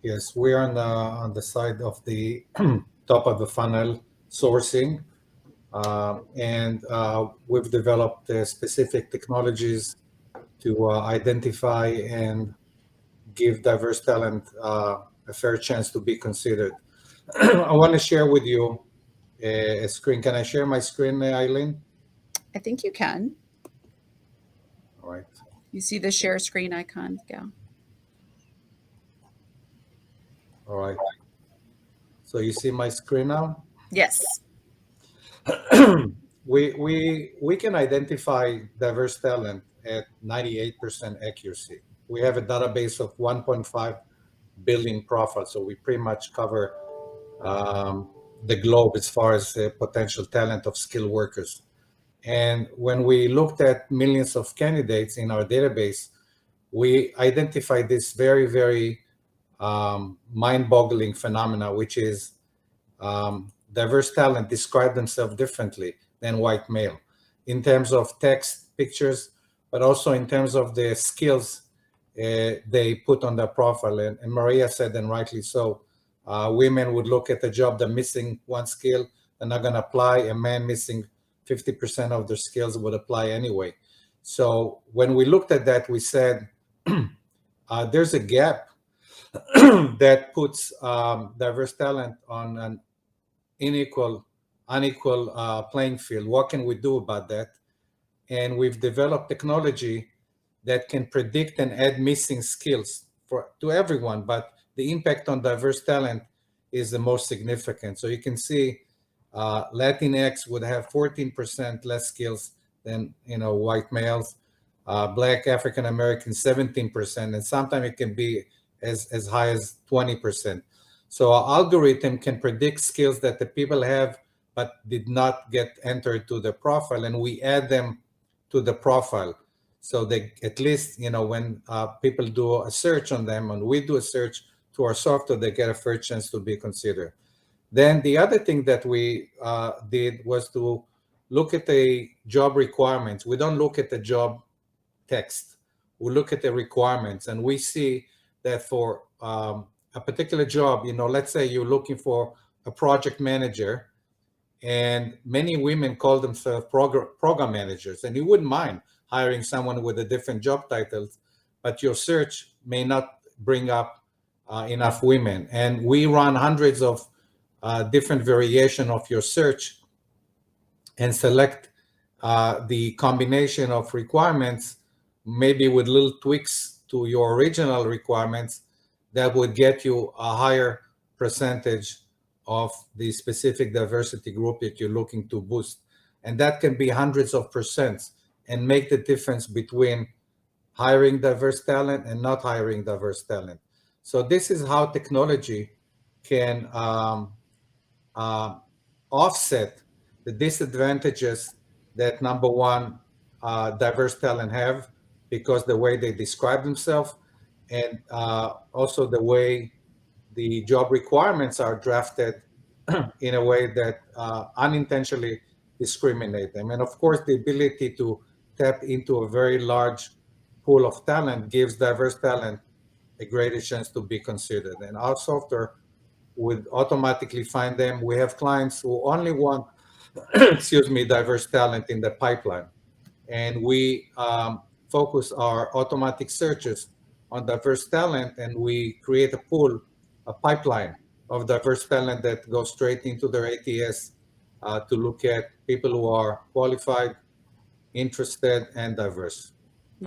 Yes, we are on the side of the top of the funnel sourcing, and we've developed specific technologies to identify and give diverse talent a fair chance to be considered. I want to share with you a screen. Can I share my screen, Eileen? I think you can. All right. You see the share screen icon? Yeah. All right. So you see my screen now? Yes. We can identify diverse talent at 98% accuracy. We have a database of 1.5 billion profiles, so we pretty much cover the globe as far as potential talent of skilled workers. And when we looked at millions of candidates in our database, we identified this very, very mind-boggling phenomena, which is diverse talent describe themselves differently than white male in terms of text, pictures, but also in terms of the skills they put on their profile. And Maria said, and rightly so, women would look at the job, they're missing one skill, they're not going to apply. A man missing 50% of their skills would apply anyway. So when we looked at that, we said, there's a gap that puts diverse talent on an unequal playing field. What can we do about that? And we've developed technology that can predict and add missing skills to everyone, but the impact on diverse talent is the most significant. So you can see Latinx would have 14% less skills than white males, Black African Americans 17%, and sometimes it can be as high as 20%. So our algorithm can predict skills that the people have but did not get entered to the profile, and we add them to the profile. So they at least, when people do a search on them and we do a search to our software, they get a fair chance to be considered. Then the other thing that we did was to look at the job requirements. We don't look at the job text. We look at the requirements, and we see that for a particular job, let's say you're looking for a project manager, and many women call themselves program managers, and you wouldn't mind hiring someone with a different job titles, but your search may not bring up enough women. And we run hundreds of different variation of your search and select the combination of requirements, maybe with little tweaks to your original requirements, that would get you a higher percentage of the specific diversity group that you're looking to boost. And that can be hundreds of percents and make the difference between hiring diverse talent and not hiring diverse talent. So this is how technology can offset the disadvantages that, number one, diverse talent have, because the way they describe themselves, and also the way the job requirements are drafted in a way that unintentionally discriminate them. And of course, the ability to tap into a very large pool of talent gives diverse talent a greater chance to be considered. And our software would automatically find them. We have clients who only want, diverse talent in the pipeline. And we focus our automatic searches on diverse talent, and we create a pool, a pipeline of diverse talent that goes straight into their ATS to look at people who are qualified, interested, and diverse.